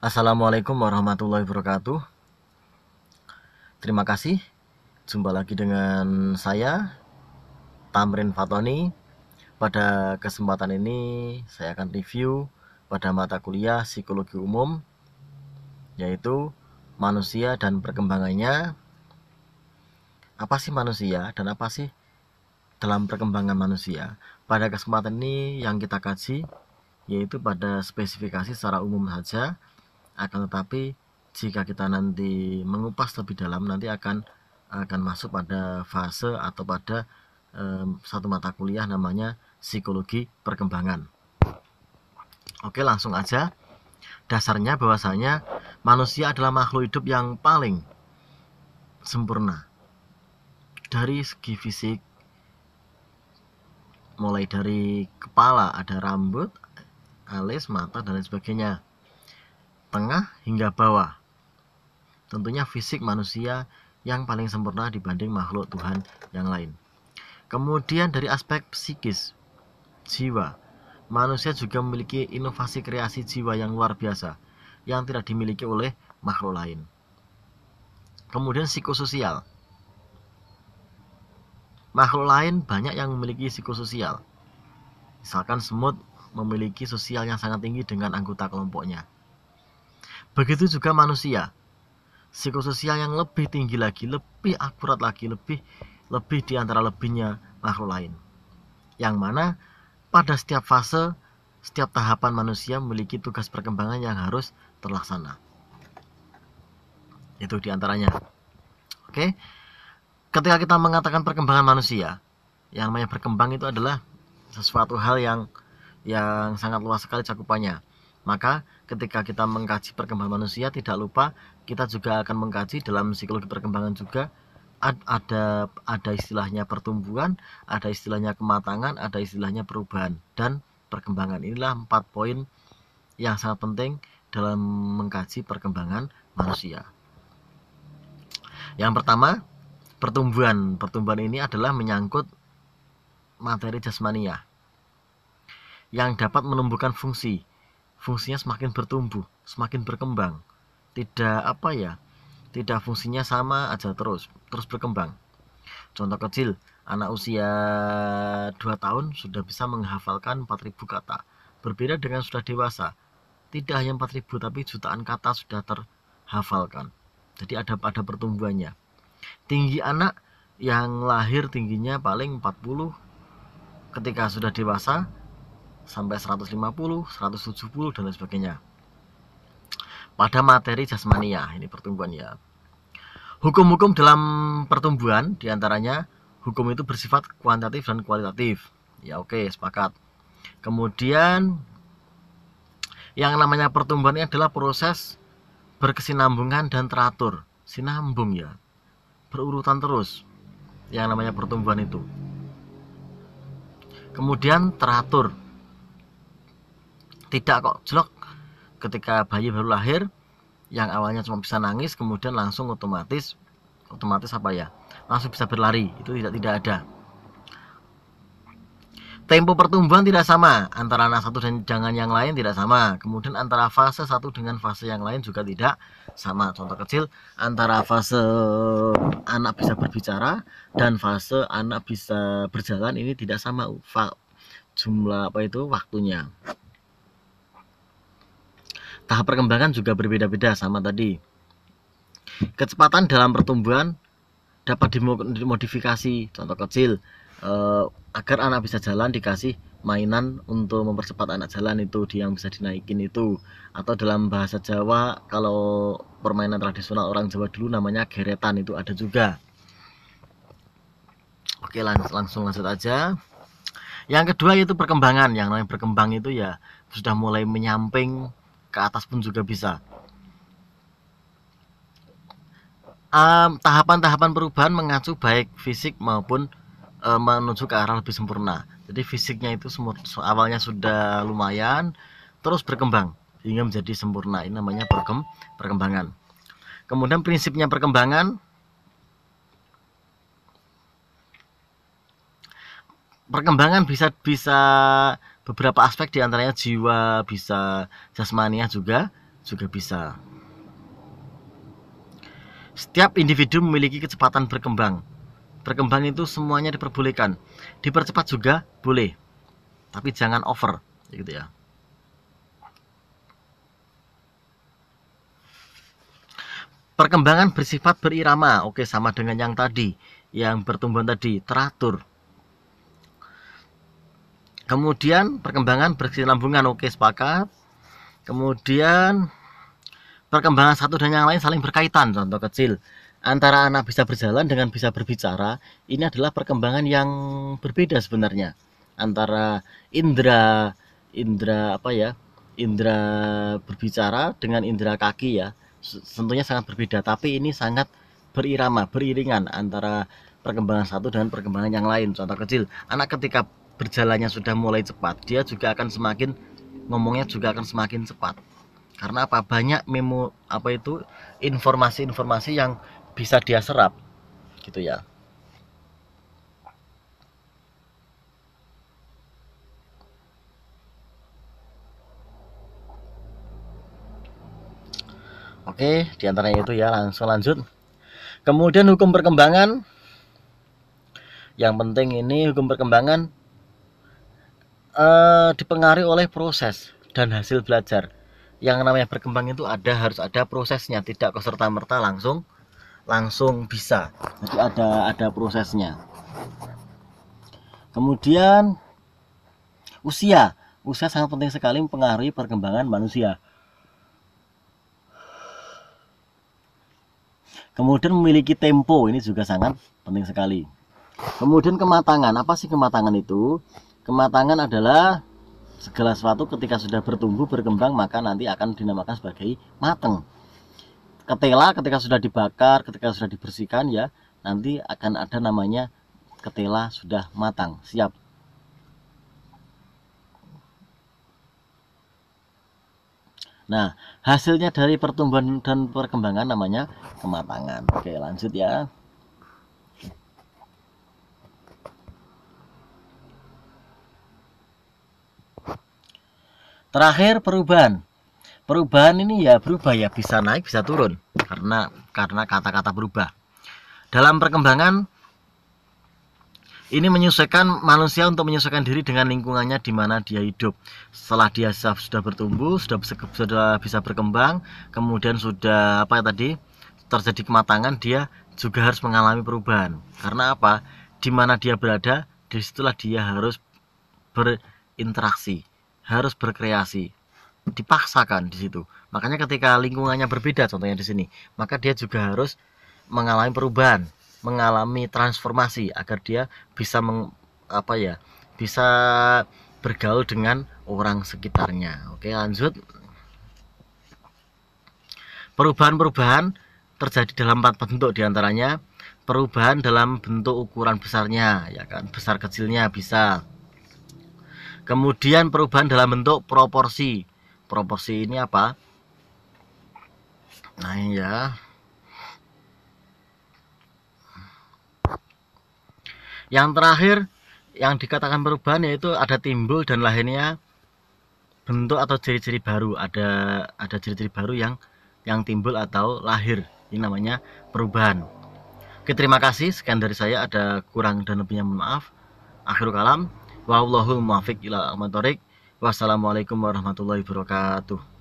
Assalamualaikum warahmatullahi wabarakatuh. Terima kasih. Jumpa lagi dengan saya, Tamrin Fatoni. Pada kesempatan ini saya akan review pada mata kuliah Psikologi Umum, yaitu manusia dan perkembangannya. Apa sih manusia dan apa sih dalam perkembangan manusia? Pada kesempatan ini yang kita kaji yaitu pada spesifikasi secara umum saja. Akan tetapi jika kita nanti mengupas lebih dalam, nanti akan masuk pada fase atau pada satu mata kuliah namanya psikologi perkembangan. Oke, langsung aja. Dasarnya bahwasanya manusia adalah makhluk hidup yang paling sempurna dari segi fisik, mulai dari kepala ada rambut, alis, mata dan lain sebagainya, tengah hingga bawah. Tentunya fisik manusia yang paling sempurna dibanding makhluk Tuhan yang lain. Kemudian dari aspek psikis, jiwa, manusia juga memiliki inovasi kreasi jiwa yang luar biasa yang tidak dimiliki oleh makhluk lain. Kemudian psikososial, makhluk lain banyak yang memiliki psikososial. Misalkan semut memiliki sosial yang sangat tinggi dengan anggota kelompoknya. Begitu juga manusia, psikososial yang lebih tinggi lagi, lebih akurat lagi, lebih di antara lebihnya makhluk lain. Yang mana pada setiap fase, setiap tahapan manusia memiliki tugas perkembangan yang harus terlaksana. Itu diantaranya. Oke, ketika kita mengatakan perkembangan manusia, yang namanya berkembang itu adalah sesuatu hal yang sangat luas sekali cakupannya. Maka ketika kita mengkaji perkembangan manusia, tidak lupa kita juga akan mengkaji dalam psikologi perkembangan juga ada istilahnya pertumbuhan, ada istilahnya kematangan, ada istilahnya perubahan dan perkembangan. Inilah 4 poin yang sangat penting dalam mengkaji perkembangan manusia. Yang pertama, pertumbuhan. Pertumbuhan ini adalah menyangkut materi jasmania yang dapat menumbuhkan fungsi. Fungsinya semakin bertumbuh, semakin berkembang. Tidak fungsinya sama aja terus berkembang. Contoh kecil, anak usia 2 tahun sudah bisa menghafalkan 4.000 kata. Berbeda dengan sudah dewasa. Tidak hanya 4.000 tapi jutaan kata sudah terhafalkan. Jadi ada pertumbuhannya. Tinggi anak yang lahir tingginya paling 40, ketika sudah dewasa sampai 150, 170 dan lain sebagainya. Pada materi jasmania, ini pertumbuhan ya. Hukum-hukum dalam pertumbuhan diantaranya hukum itu bersifat kuantitatif dan kualitatif. Ya oke, sepakat. Kemudian yang namanya pertumbuhan ini adalah proses berkesinambungan dan teratur. Sinambung ya, berurutan terus. Yang namanya pertumbuhan itu. Kemudian teratur. Tidak kok jelek ketika bayi baru lahir yang awalnya cuma bisa nangis kemudian langsung otomatis langsung bisa berlari. Itu tidak ada. Tempo pertumbuhan tidak sama antara anak satu dan jangan yang lain, tidak sama. Kemudian antara fase satu dengan fase yang lain juga tidak sama. Contoh kecil, antara fase anak bisa berbicara dan fase anak bisa berjalan ini tidak sama jumlah waktunya. Tahap perkembangan juga berbeda-beda sama tadi. Kecepatan dalam pertumbuhan dapat dimodifikasi. Contoh kecil, agar anak bisa jalan dikasih mainan untuk mempercepat anak jalan, itu yang bisa dinaikin itu. Atau dalam bahasa Jawa, kalau permainan tradisional orang Jawa dulu namanya geretan, itu ada juga. Oke, langsung lanjut aja. Yang kedua yaitu perkembangan. Yang namanya berkembang itu ya sudah mulai menyamping, ke atas pun juga bisa. Tahapan-tahapan perubahan mengacu baik fisik maupun menuju ke arah lebih sempurna. Jadi fisiknya itu awalnya sudah lumayan, terus berkembang hingga menjadi sempurna. Ini namanya perkembangan. Kemudian prinsipnya perkembangan bisa beberapa aspek, diantaranya jiwa, bisa jasmania juga. juga bisa. Setiap individu memiliki kecepatan berkembang. Berkembang itu semuanya diperbolehkan. Dipercepat juga boleh, tapi jangan over, gitu ya. Perkembangan bersifat berirama. Oke, sama dengan yang tadi, yang pertumbuhan tadi, teratur. Kemudian perkembangan berkesinambungan. Oke, sepakat. Kemudian perkembangan satu dan yang lain saling berkaitan. Contoh kecil, antara anak bisa berjalan dengan bisa berbicara, ini adalah perkembangan yang berbeda sebenarnya. Antara indera indera berbicara dengan indera kaki ya, tentunya sangat berbeda. Tapi ini sangat berirama, beriringan antara perkembangan satu dan perkembangan yang lain. Contoh kecil, anak ketika berjalannya sudah mulai cepat, dia juga akan semakin ngomongnya juga akan semakin cepat. Karena apa? Banyak informasi-informasi yang bisa dia serap, gitu ya. Oke, diantaranya itu ya, langsung lanjut. Kemudian hukum perkembangan. Yang penting ini hukum perkembangan dipengaruhi oleh proses dan hasil belajar. Yang namanya berkembang itu harus ada prosesnya, tidak serta-merta langsung bisa. Jadi ada prosesnya. Kemudian usia sangat penting sekali mempengaruhi perkembangan manusia. Kemudian memiliki tempo, ini juga sangat penting sekali. Kemudian kematangan, apa sih kematangan itu? Kematangan adalah segala sesuatu ketika sudah bertumbuh berkembang maka nanti akan dinamakan sebagai matang. Ketela ketika sudah dibakar, ketika sudah dibersihkan ya, nanti akan ada namanya ketela sudah matang, siap. Nah, hasilnya dari pertumbuhan dan perkembangan namanya kematangan. Oke, lanjut ya. Terakhir perubahan. Perubahan ini ya berubah ya, bisa naik bisa turun karena kata-kata berubah. Dalam perkembangan ini menyesuaikan manusia untuk menyesuaikan diri dengan lingkungannya di mana dia hidup. Setelah dia sudah bertumbuh, sudah bisa berkembang, kemudian sudah terjadi kematangan, dia juga harus mengalami perubahan. Karena apa? Di mana dia berada, disitulah dia harus berinteraksi, harus berkreasi, dipaksakan di situ. Makanya ketika lingkungannya berbeda, contohnya di sini, maka dia juga harus mengalami perubahan, mengalami transformasi agar dia bisa bisa bergaul dengan orang sekitarnya. Oke, lanjut. Perubahan-perubahan terjadi dalam 4 bentuk, diantaranya perubahan dalam bentuk ukuran besarnya, ya kan, besar kecilnya bisa. Kemudian perubahan dalam bentuk proporsi. Proporsi ini apa? Nah ya. Yang terakhir yang dikatakan perubahan yaitu ada timbul dan lahirnya bentuk atau ciri-ciri baru. Ada ciri-ciri baru yang timbul atau lahir. Ini namanya perubahan. Oke, terima kasih. Sekian dari saya. Ada kurang dan lebihnya mohon maaf. Akhirul kalam. Wallahul muwaffiq ila aqwamit thoriq. Wassalamualaikum warahmatullahi wabarakatuh.